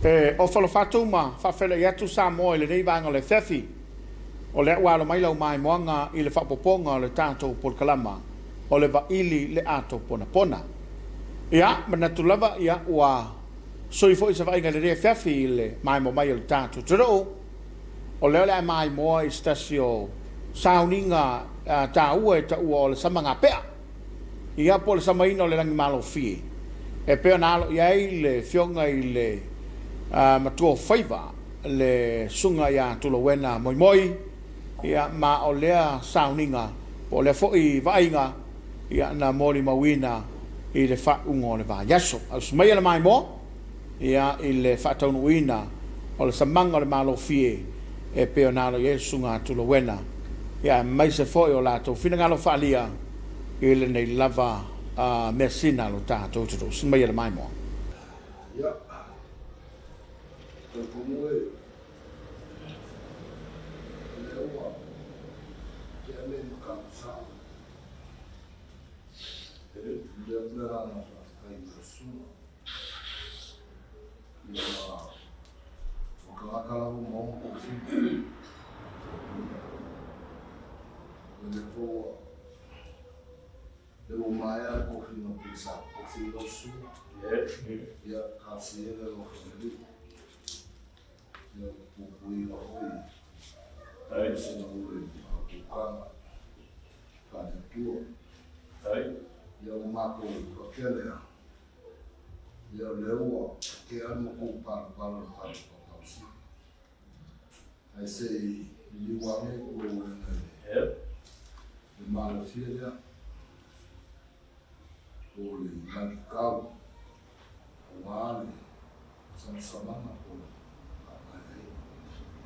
O whalo whātou ma, whawhele i atu Samoa i le nei vanga le whewhi. O le walo mai lau mai moanga i le whapoponga o le tātou polkalama. O le Vaili le ato Ponapona. Ia, manatu lava ia ua soifo i sa vainga le rea whewhi i le mai mo mai o le tātou tiro. O leo le mai moa i stasio sauninga tā ua e ta ua o le samanga pea. Ia po le samaina o le rangi malo fie. E peo nalo iai le fionga i le matua whaiva le sunga ia tulo wena moi moi ia ma o lea sauninga po le foi vainga ia na mori mawina i le whaungo le vāyaso. Au sumai le mai mo ia i le whaataunuina o le samanga o le malo fie e peo nalo ia sunga tulo wena ia mai se foi o lato finangalo whaalia i le nei lava mesina lo tātou tuto. Sumai le mai mo. Ia. Como é? Lewa. Que é meio cansado. Ele deve levar na casa da sua. E o cara o mão assim. Ele foi eu mais a correr no pensar, correr no sul. E a caseira no rio. Eu fui lá hoje, aí se não foi a cama, para tudo, aí eu marco aquele, eu levo que eu não comparo para o sim, aí se eu amo o de maravilha, o radical, o ar, são samana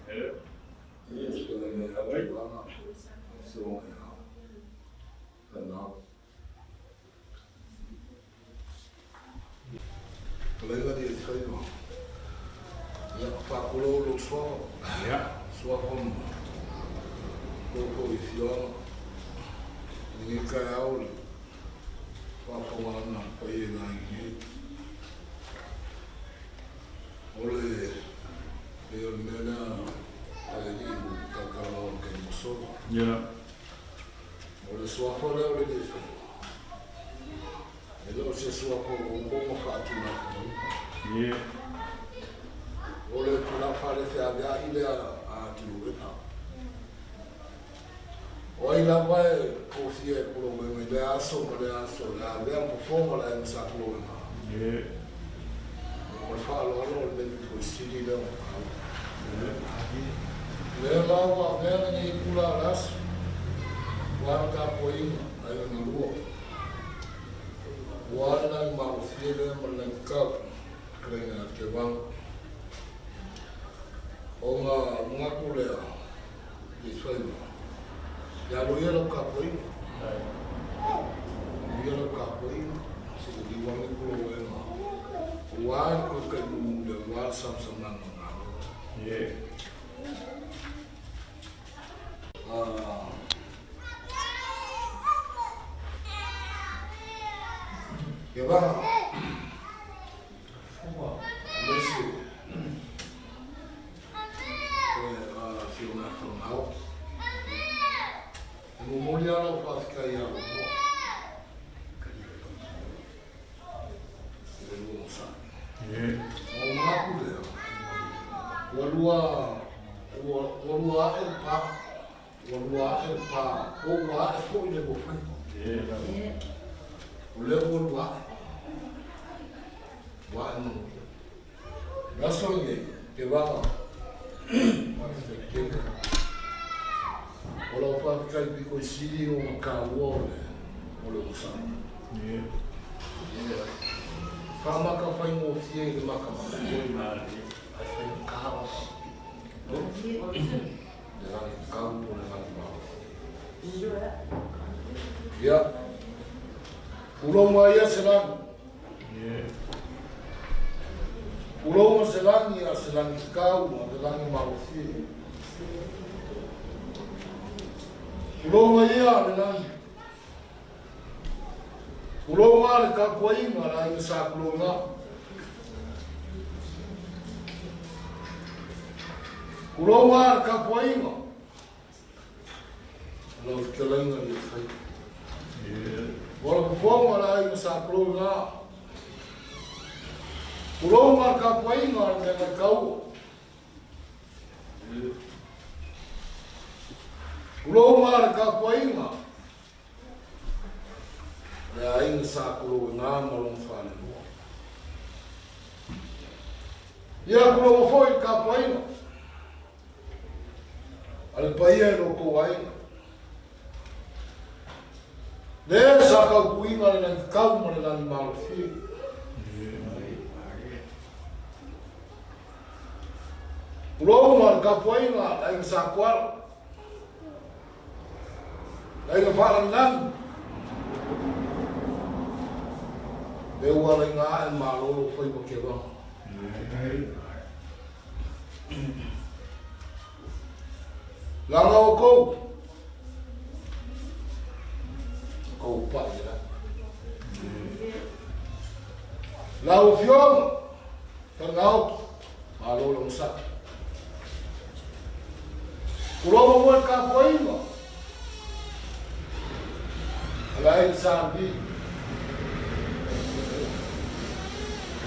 Yes, but I like so now. Colega de treino. Ya pakulo lo so. Ya. So como posición. Ni caio. Pakuana paie na aqui. Ole eu nena aí takalo que moço. Yeah. Ole sua fora ole de. Ele se sua por como fatura. Yeah. Ole para fazer a ile a tilureta. Oi lá vai confia por o meu ideia lá vem por fora lá em Saclona. Yeah. Eu falo olha bem que o estilo é Leva o avena e pula las, guarda apoio aí no rua, guarda mal filho malenca, creio que vão, uma colher, isso aí, já lo ia no capoeiro, se o dia vão colher, o ar que o mundo, o ar samsung não. Yeah. Que va? Messi. Filme nacional. No mundial não faz cair algo. Ele não sabe. Yeah. O mago dela. Walua el pa, o wa e foi le bofan. O le walua, wa no. Na sonhe que va, mas que o lo fa kai bi ko sili o ka wo o lo sa. Fama ka fa mo fie de makama. Ya, pulau Maya selang, pulau selang ya selang kau, selang malusia. Pulau Maya selang, pulau Maya kapuai malah insya pulau Kuronga ka poinga. Lo kelenga ni fai. Wala fonga la ina sa kuronga. Kuronga ka poinga na kau. Kuronga ka poinga. Ya ina sa kuronga malong fale. Ya kuronga foi ka poinga. Al paia no koainga. Le sa ka kuinga na kau mo na malofi. Roma ka poinga ai sa kwal. Ai ka fala nan. Le wala nga en malolo foi ko keba. Langa o kou. Kou pa ira. La o fiom. Tangau. Malo long sa. Kuromo mo ka poinga. Alai sambi.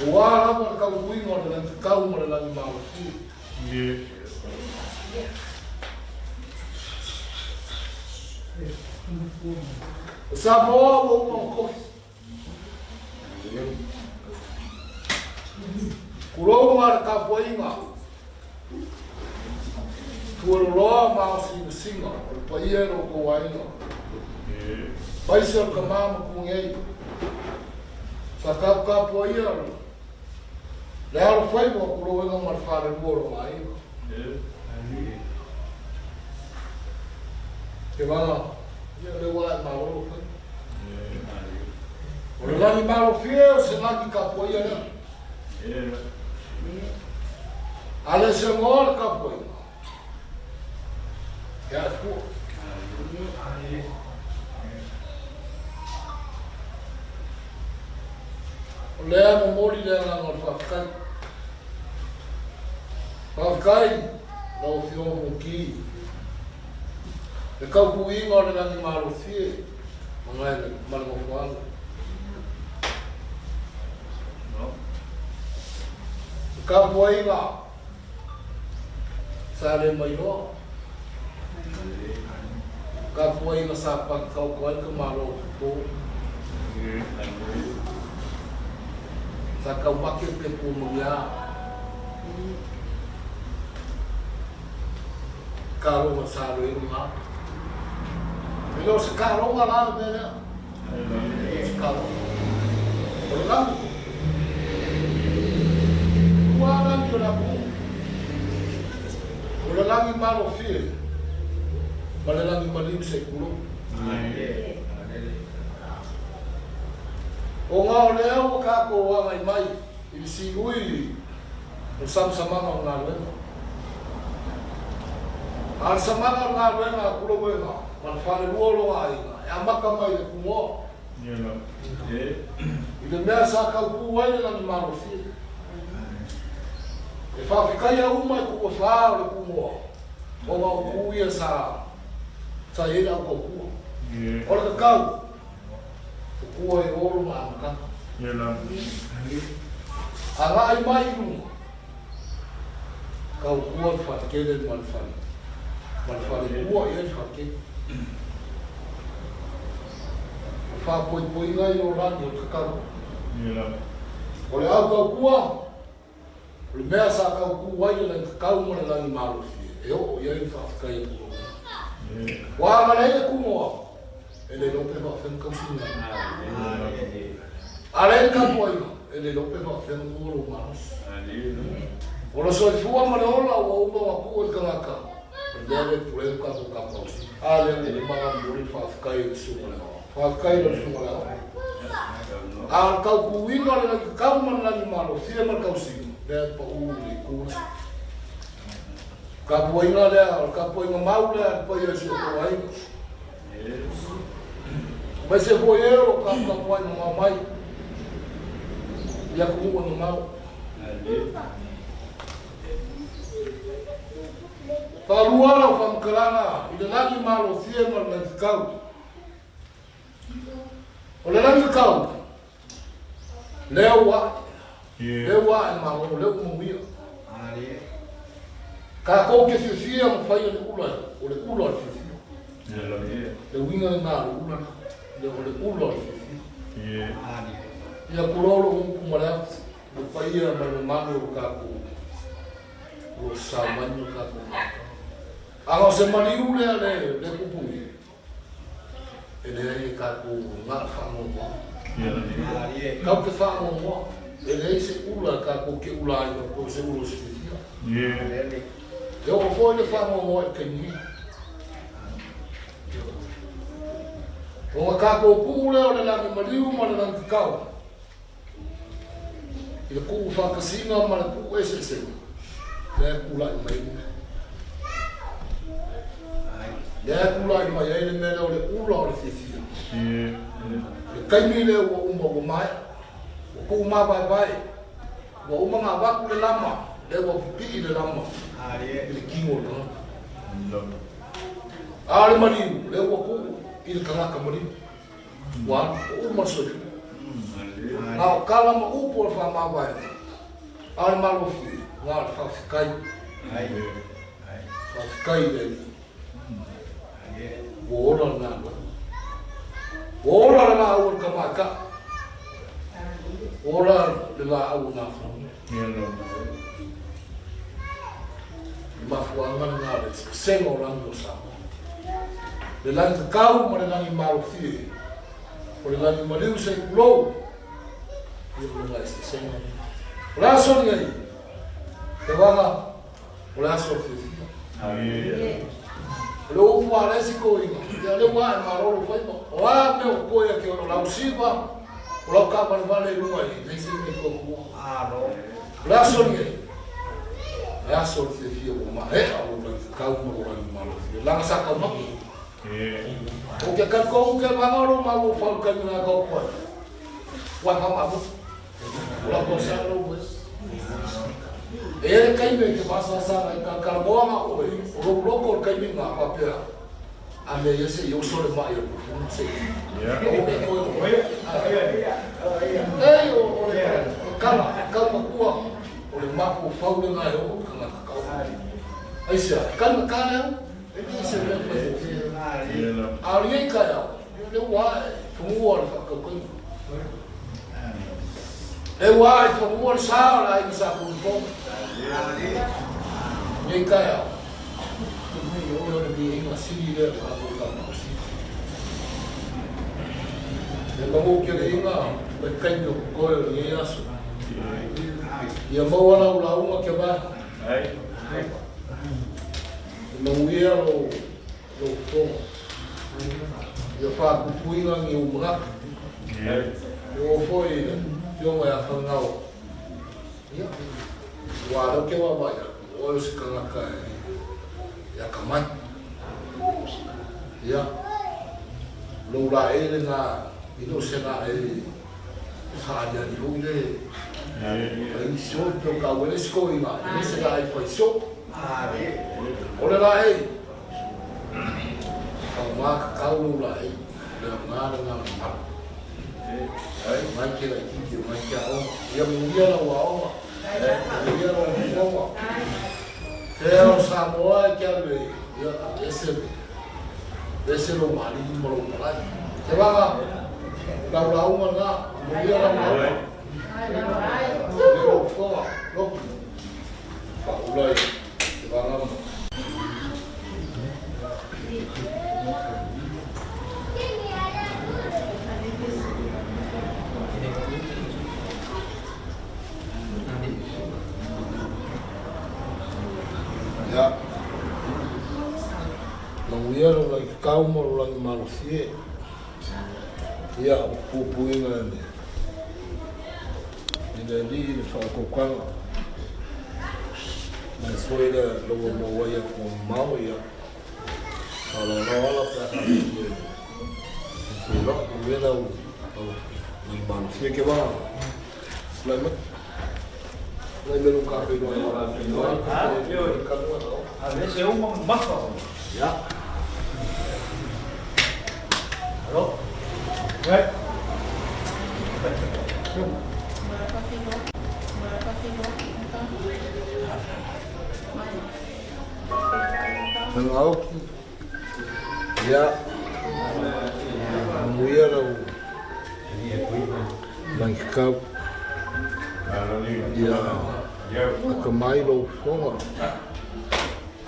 Wala mo ka poinga na kau mo na ni malo. Samoa mo ko. Kuronga ka poinga. Kuroa ma singa, paia no ko waina. Paisa ka mama ku ngei. Sa ka poia. Lá foi mo kuroa ma fare boro mai. Que vai ya le wa ma lo fa o la ni ma lo fie se la ki ka poia na ale se mor ka poia ya fu o le mo mori le na no fa kai no fio mo ki. E kau kuinga o na ni malo fie. Mangai malo kuang. No. Kau kuinga. Sale mai no. Kau kuinga sa pa kau kuai ke malo ko. Sa kau pakai pe pu mulia. Kalau masalah ini mah. Pero se caro lá né? Se caro. Por lá. O alan que lá bom. O lá que malo filho. Para lá que malinho seguro. O ngau leo ka ko wa mai il si ui. O sam sama na leo. Al sama na leo ku lo wena. Man fale luolo ai, e amaka mai le kumo. I le mea sa kau kuai na ni maro fi. E whawhikai a umai kua whaa le kumo. O ngau kuia sa ina au kau kua. O le kakau. O kua e oro ma amaka. A ngā ai mai runga. Kau kua whatikele man fale. Man fale kua i e whatikele. Fa poi ngai o rani o kakau. O le au kau kua. O le mea sa kau kua i le kakau mo le lani malo fie. E o iai whawhikai kua. Wa mana e kumoa. E le lope whawhen kausina. A le kapuaina. E le lope whawhen kuro manos. O le soifua ma le ola o uma wa kua i kangaka. O le ale pule kapu kapausi. A le maga muri whawhikai i sunga le oa. Whakaira sunga leo. A kau kuinga le naki kau mana ni malo, fia man kau singa. Lea pa uli kura. Ka puinga lea, ka puinga mau lea, pa ia si o kawainga. Mai se poiero, ka puinga mamai. Ia kuunga no mau. Paluara o whamkaranga, i le langi malo thia ma le kau. O le langi kau, leo wa e malo, leo mumia. Ka kou ke fia ma whai o le ula fia. Le winga ngā le ula, o le ula fia. Ia kuroro unku marau, le whaia ma le manu o ka kou. O sa manu ka kou. Alo se maliu le kupungi. Ele ai ka kou ngā whango mo. Kau ke whango mo. Ele se ula ka kou ke ula ai ko se ulo se fia. Eu vou le whango mo e keni. O ka kou pule o le langi maliu ma le langi kau. I le kou whakasinga ma le kou ese se. Le kula i mai. Le kula i mai ele mele o le ula o le fifia. Le kaimi le o uma o mai. O kou ma vai vai. O uma ngā waku le lama. Le o pipi le lama. Le kingo le. Ale mariu, le o kou i le kanaka mariu. Wa o uma sori. Nā kala ma upo le wha ma vai. Ale malo fi. Ngā le whawhikai. Whawhikai le. Ora ngā. Ora le la au ka maka. Ora le la au ngā whanau. Mafuanga ngā le sengo rango sa. Le langi kau ma le langi maro fie. O le langi mariu se kulou. Ia le lai se sengo. O le aso ni ai. Te wanga. O le aso fie. Le ua le si ko inga. Ia le ua e maroro whaima. O a me o koe a ke o lau siva. O lau kapani vale runga i. Nei se me ko kua. Le aso ni ai. Le aso le fie o mahea o le kau mo o le malo fie. Langa saka maki. O ke kako ke wangaro ma o whau kani ngā kau koe. Wa hamabu. O la kosa lo wes. E ele kaime ke pasa sana i ka karamoanga o e. O loko o kaime ngā papea. A me yese i osore mai o kufu. Se. O me koe o koe. Ei o le kala. Kala kua. O le maku o whau le ngā e o ka ngā kakao. Aisia, kala kala au. E ni se me koe. Ari ei kai au. Le wae. Fumua le whakakoi. Le wae fumua le sao la i sa kuru. Nei kai au. O le bi inga siri le kako kako siri. Le mamu ke le inga le kaino koe o le aso. Ia mawana o la unga ke wā. Le mamu ia lo tonga. Ia whakupuinga ngi umraka. Ia o foi fionga ia whangau. Ia. Wāro ke wā mai. O e si kangaka ia kamai. Ia. Lo la e le ngā ino se ngā e whāia ni hui le. Ai sio pio ka wele sko i ngā. Ine se ngā e whai sio. O le la e. Maka kau lo la e. Le ngā ngā ngā. Mai ke la kiki, mai ke a oma. Ia mungia la ua oma. Ia la ua oma. Pero Samoa e kia lue. Ia ese lo mali mo lo malai. Te wanga. Lau la uma ngā. Mungia la ua oma. Leo foa. Loki. Whaulai. Te wanga mo. Ya. Ia lo lai kau mo lo langi malo fie. Ia pupuinga ne. Ina li le whakokanga. Mai foi da lo mo waia ko mau ia. Ala ala pa ia. Foi lo ia o malo fie ke va. Lai me lo ka pe no ia. Ese uma mafa. Ya. Halo. Right. Tengau. Ya. Muia rau. Langkau. Ya. Akamai lo fonga.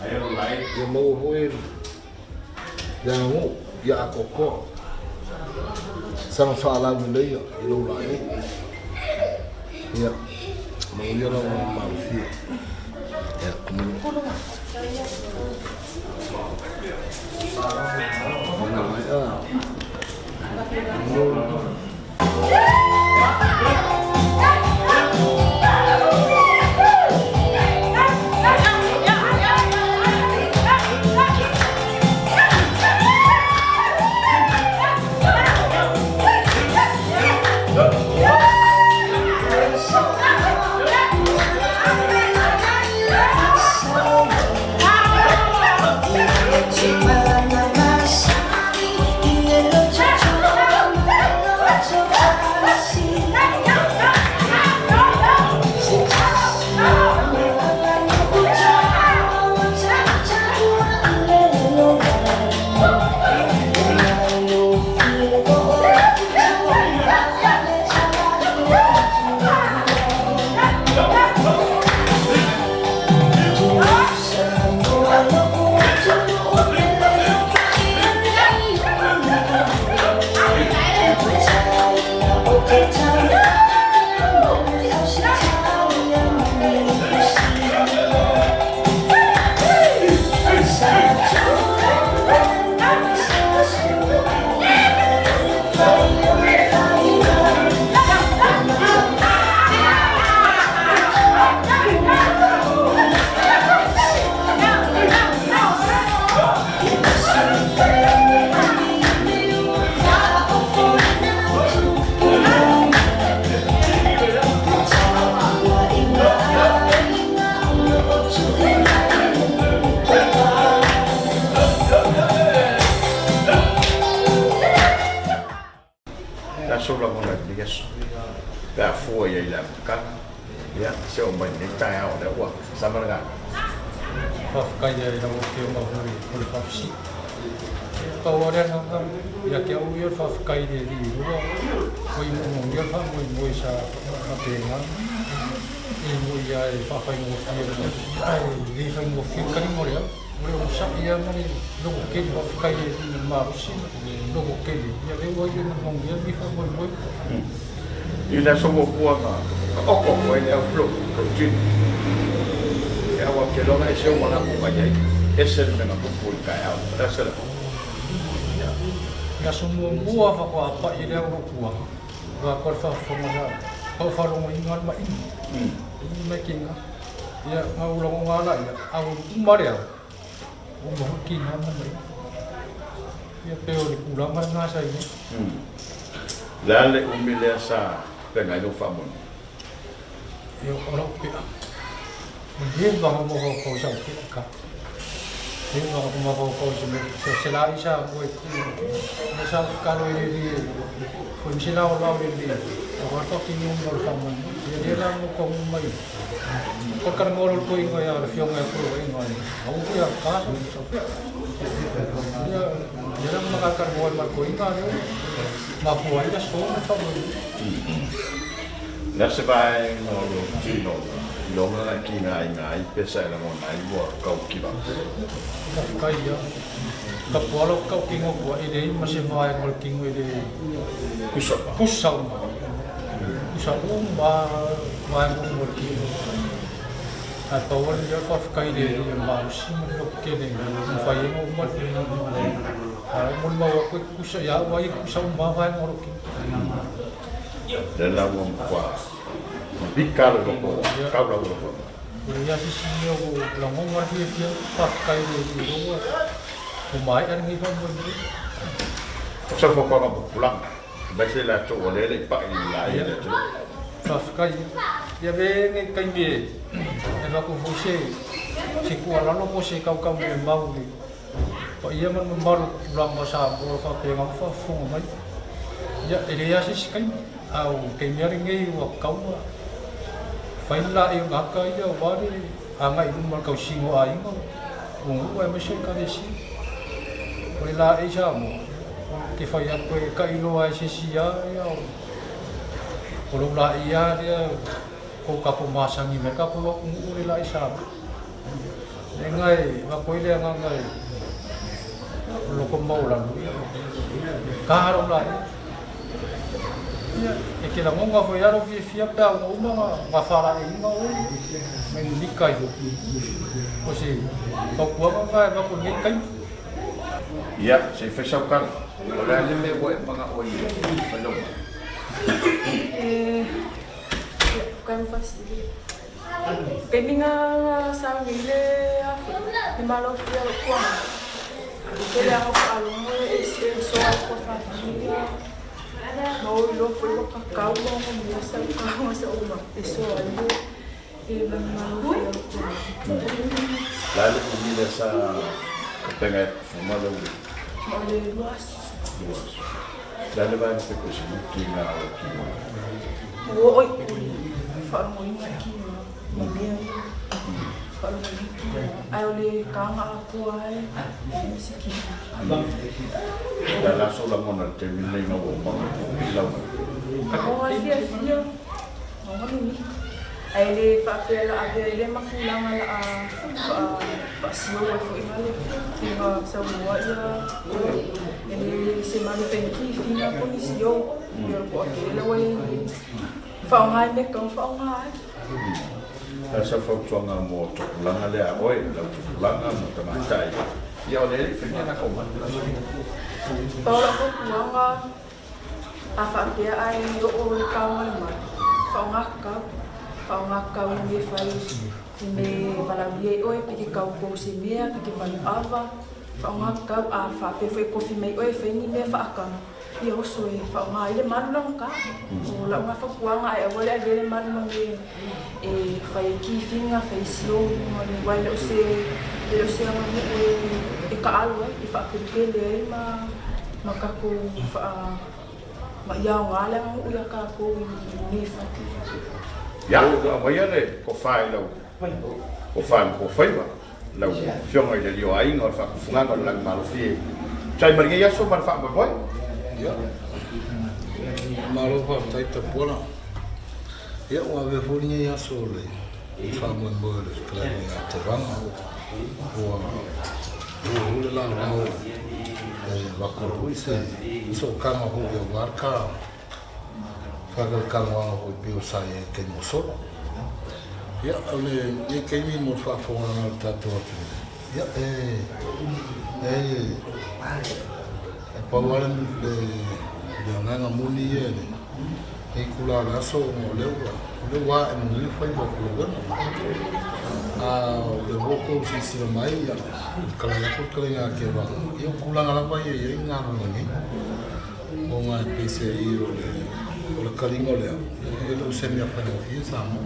Ya mau hui. Ya mau. Ya akoko. Sang fala mulai ya. Ilo lai. Ya. Muia rau malusi. Ya. Ila somo puanga oko ko ele aflo protein ya wa ke lo ngai seo mana ko mai ese me na ko ka ya ese la ya somo bua fa ko apa ile ko bua wa ko fa fo ma ko fa lo ngai ngal ma in making ya mau lo ngala ya au maria o mo ki na ma ya peo di pulang mana saya dale umile sa penga do famon yo ora pia dia bang mo ko sa ka dia bang mo ko sa la isa ko sa kalo ini ko sila o di ko to kinyo mo famon dia lang mo ko mai ko kan mo ko ingo ya fiong ya ko ingo au pia ka dia lang makakarbuan mar ko ingo mafuai da so na famon nasa bae no tino lo na ki ngai pesa la mo nai bo kau ki ba kai ya ka polo kau kingo ko ide masivai ngol kingo ide kusa ba ngol kingo atau dia ko kai ide ba sim ko ke de fai mo mo mun mau ko kusa ya wai kusa ba ngol kingo dalam membuat bikar logo kau logo ya sisi yo long ngor dia pakai di umai kan ni pun boleh so fo ko pulang basi la to ole le pa ila ya tu pakai ya be ngai kai bi e ba ko fusi si kuala lo mo si kau me mau ni pa ia man maru pulang masa bo fa pe ngam fa fu mai ya ele ya si kai au ke nyari ngai wa kau fa la i ngaka ia wa ni anga i mal kau singo ai ngo ngu wa me si ka de si ko la e ja mo ke fa ya ko ka i lo ai si ya ya ko lo la ia dia ko ka po masangi me ka po ngu le la i sa ngai va ko ile ngai lo ko mau la ka haro la e ke la monga fo yaro fi fia pa uma ma fara e ma o me ni kai o si ko ko ma va ko ni kai ya se fechou kan ora le me boe panga o i fa lo kan fasti peninga sa ngile ni malo fia ko ke le ako alo e so ko fa no lo foi o cacau mo mo sa ko sa uma eso ali e van malo fia la le comida sa tenga fumado ole luas la le vai se cozinha que na aqui oi fa mo aqui no dia para ai ole kanga aku ai musiki la sola mona termina no bomba la ako ai fia no ni ai le papel ave le makulanga la pa sio fo imale tinga Samoa ya ele se manu penki fina polisio yo ko le wai fa ngai me ko fa ngai essa fautuanga mo langa le a oi la langa mo tamatai ia ole fina na koma Paula ko kuanga a fa pia ai yo o ka ma fa ngaka ni fai me para vie oi piki ka ko se mea piki pa ava fa ngaka a fa pe foi ko fi me oi fe ni me fa ka yo so e fa ma ile man long ka o la ma fa kuanga ai ole ale man ma e fai ki finga fai sio mo ni wai lo se ma e ka alo e fa pe le ma ka ko fa ma ya ngala u ya ka ko ni fa ya vai ale ko fai lo ko fai ba lo fiona ile dio ai ngor fa funga ko lang malo fi chai mar ya so mar fa boy ya malo fa tai ta pona ya wa ve funya ya so le fa mo mo le kla ni te vanga o la la va ko se so kama ho yo marka fa ka wa ho pio sai ke mo so ya ole ye ke mi mo fa fo na ta to ya pa wala de na muli ye e kula la so mo le wa mo le fa bo ko de boko si mai ya kala ya ko kala ya ke ba yo kula ngala ba ye nga no ni o ma pese iro le kalingo le e lo se mi fa no fi sa mo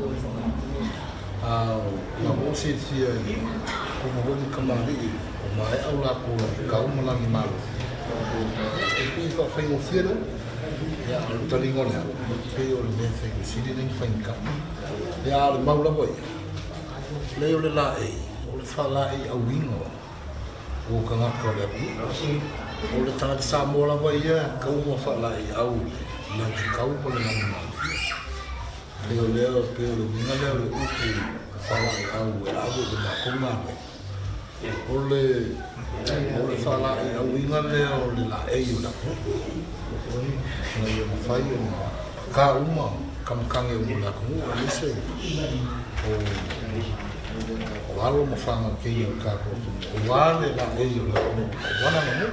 ma mo si ko mo ni kamali o mai au la ko ka mo la ni malo e pi fa fa mo fiero ya lo kalingo le pe o le me fe si ni fa inka ya le mau la boy le o le la e o le fa la e a wingo o ka nga ko le o le tanga sa mo la boy ya ka mo fa la e au na ka u ko le na le pe o winga le o ku fa la e au de na ko ma o le fa la e au winga le o le la e u na na yo fa yo ka uma kam kange mo la ko ni se o alo mo fanga ke yo ka ko o wale la e yo la o wana no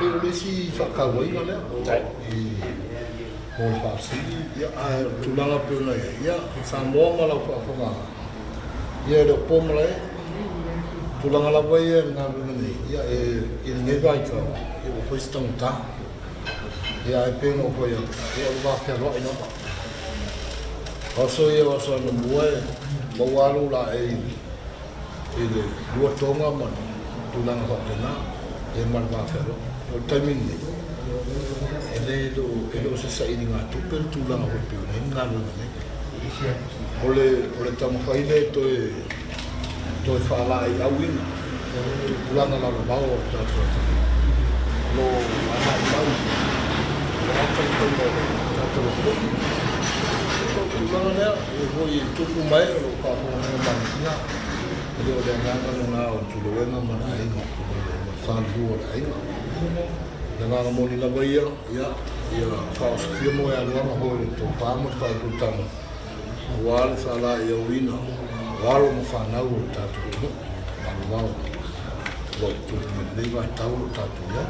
e o si fa ka wai no le o fa si ya a tu la pe na ya sa mo ma la fa fa ya do pom le tu la la wai na ni ya e ne vai ka e o foi tão tá ya e pe no foi ya o va fer lo no oso ia oso no moe mo walu la e ele dua tonga man tulanga hotena e marwa fero o tamini ele do se sa ini ngatu per tulanga hope ne ngalo ne ole tamu faile to fala ai awina tulanga la bao tato no ana mau tulanga e voi tuku mai lo pa ko mana Dia dah ngangkat ngau tu, dia nama lain, sandu lain. Dengan moni la bayar, ya, fast firma yang lama hoi tu, pamus fast utama. Wal salah ya wina, wal mufanau tatu, wal waktu mereka tahu tatu ya,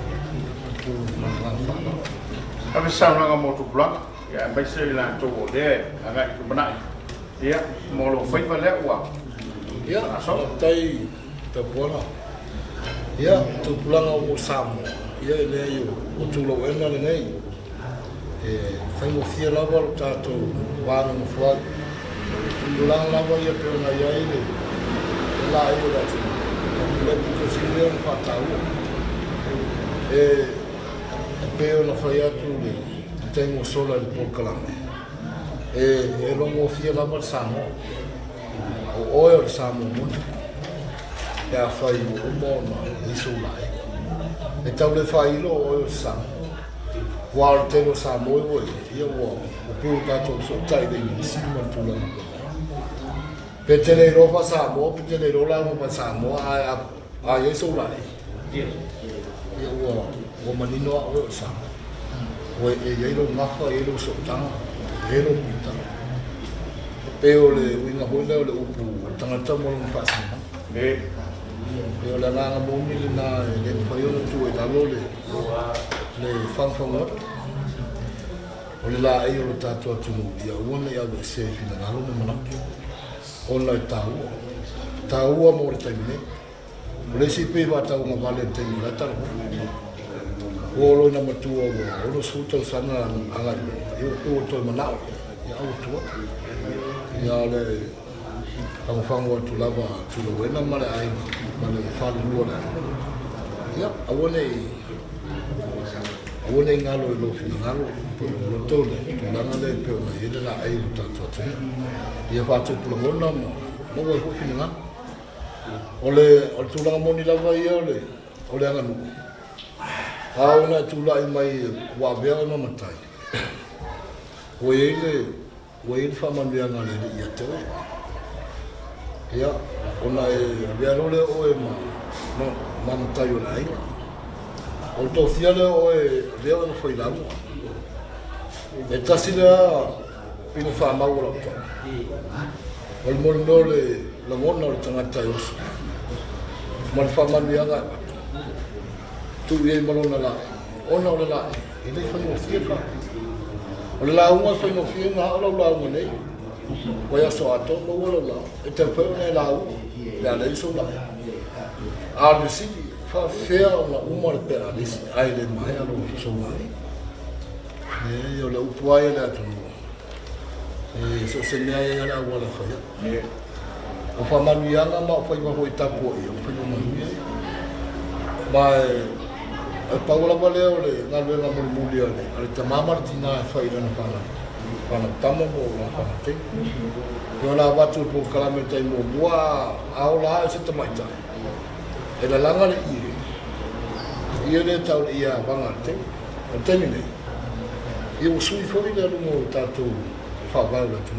tu makan salah. Tapi sama dengan motor belak, ya, biasa lah tu dia agak itu benar. Ya, mau lo fight balik uang. Ya, tai Ponapona. Ya, tu pulang au Samoa. Ya, ele o tu lo ena nei. Fai mo fia lava tato vana no fwa. Pulang lava ia pe na ia ile. La ia da tu. Le tu sinio no patau. Pe na fai atu le. Tengo sola de Polkalame. Lo mo fia lava Samoa. O oil Samoa mun. Ya fai o mona iso lai. E tau le fai lo oil Samoa. Wal telo Samoa wo ia wo. O pu tato so tai de sima tula. Petele ro fa Samoa, petele ro la mo pa Samoa a iso lai. Ia wo manino o Samoa. O e lo ngafa e lo so tanga. E lo pita. Pero le winga hoina le upu tangata mo ng pasina. Pero la nga mo ni na le fayo tu e dalo le fanfanga. O la ai o tato tu ya wona ya le se fina na lo mo na. On la tau mo le tamine. Le si pe va tau ma vale tamine la tau. O lo na matu o lo suta sana anga yo ko to manao ya o tu. Ya le ang fango tu lava tu lo wena male ai male fal luona ya awone ngalo lo fi ngalo lo tole tu lana le pe na ile la ai ta tu ya fa tu lo ngona mo wo ko fi nga ole tu la mo ni lava ya ole anga nu auna tu la mai wa be no matai Wain faman dia ngale ia tu. Ya, ona dia role o ma tayo lai. O to fiale o dia no foi lá. E tasila pino fa ma ora to. O mondo le la mona o tanga tayo. Mal faman dia ga. Tu ye malona la. Ona o la. Ele foi o fifa. O la uma foi no fim na aula lá o nei. O ia só ato no lá. E te foi na lá. Já lei só lá. A desse fa fea uma pera desse ai le mai alo só lá. Eu le upuai lá tu. So se me ai ala wala foi. O fa manuianga ma foi ma foi tapo eu foi ma manuia. Mas Paula valeu le na vela mundial ale tamama tina faida na pana tamo na pana te yo na batu po kalamenta mo bua aula se tamaita ela langa le ia le tau ia bangate o termine eu sui foi le mo tatu fa vala tu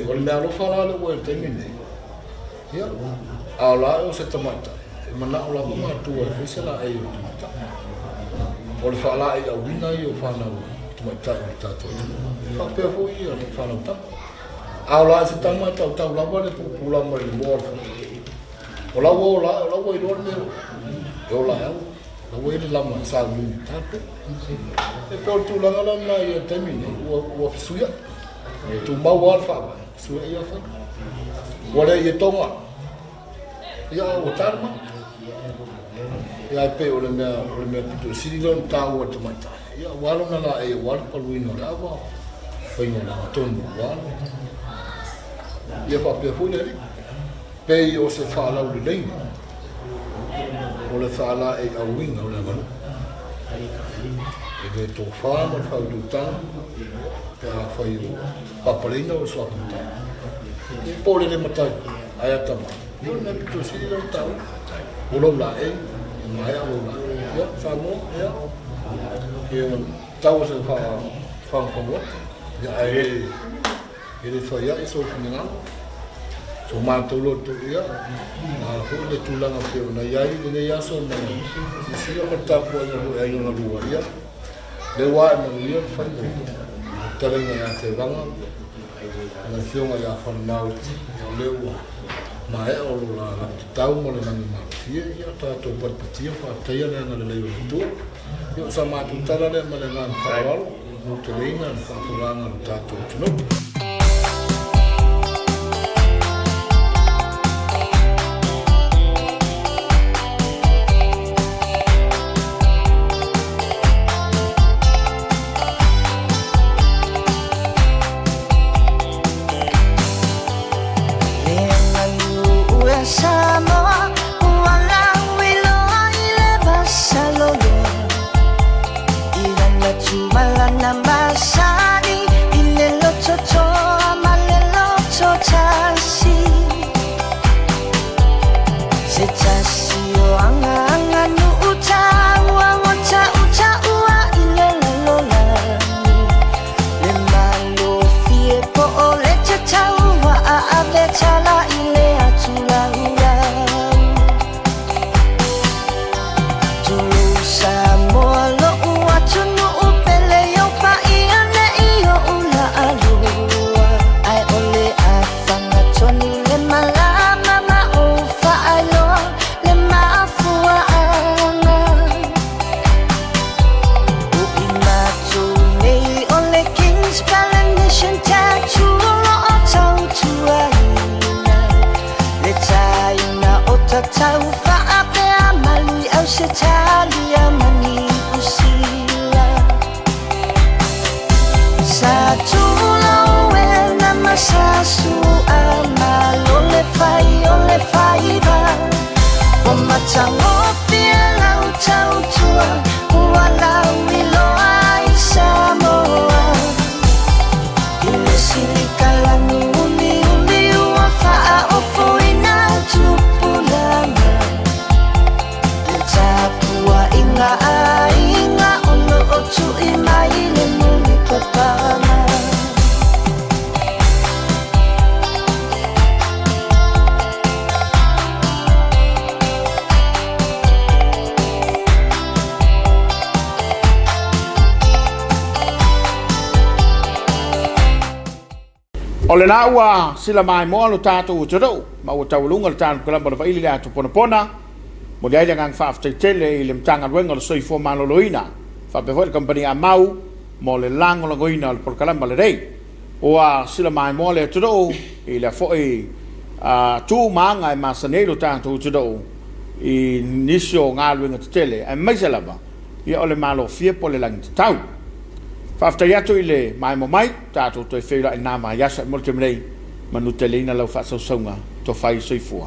o le alo fala le o termine ia aula se tamaita mana ola ma tua fisela ai o le fala ai au wina i o fana tu mai tai tato fa pe foi o fana ta aula se tama tau la vale pula mai mo o la wo i dorme o la la wo i la ma sa mi tato e por tu la na ia termine o suia tu ma wa fa suia ia fa wala ia tonga ia o tarma ya pe o le mea pito sirilon tau o tamata ya walo na la e walo paluino la wa foi no la tono walo ya fa pe foi le pei o se whālau le leini. O le whāla e awinga o le manu. E me tō whāma whau tūtanga, pe a whai o papareina o sua tūtanga. I pōre le matai, ai atama. Io ne pito si ilo tau. O lau la e, mai a lau la e. Ia, Samoa, ia. Ia, tau se whāwhanua. Ia, e le whaia e so whininga. So mātou loto ia, a hoi le tūlanga peo na iai le nei aso na sia matapu ana hoi ai ngā rua ia. Le wā e manu ia whai tarenga ia te ranga, na whionga ia whanau o leo ma e olo la te tau mo le nangi mawhia ia, tātou patpatia whāteia le anga le leo le tua. Ia sa mātou tala le ma le ngā whawalo, no te reina le whapuranga le tātou tino. Samoa, walau iloa ile basalolo. Ilan la tumala na masani, ile lototo amale lototasi. Setasi o anga nu utawa wata utawa ile lalolani. Le malo fie po ole tatawa a avetala ile atula. Samoa lo uatu nu upele yo pa ia ne iyo ula alua. Ai ole afanga toni le malama ma ufa alo le maafua anga. Uimatu nei ole King's Polynesian tattoo lo otau tuaina. Le taina otatau faape amali au setali amani usila. Satula wena masasu amalo le fai ba. O matango fiela utautua walau iloa i Samoa. Ile silikala ni uli ua faa ofuina tupulama. Le tapua inga ono otu imai le muli papama. O le nā ua sila mai moa lo tātou o te rau, ma ua taulunga le tātou kalamba le Vaili le atu Ponapona, mo le aile ngang whaaftaitele i le mtanga ruenga le soifo maloloina, whapefoe le kampani a mau, mo le lango la goina le kalamba le rei. Ua sila mai moa le te rau, i le foe tū maanga e masanei lo tātou o te rau, i nisio ngā ruenga te tele, e maise lava, i o le malo fie po le langi te tau. Whaftai atu i le mai mo mai, tātou toi whira i nā mai asa i molte mrei, manu te leina lau whaasausonga, to whai soifua.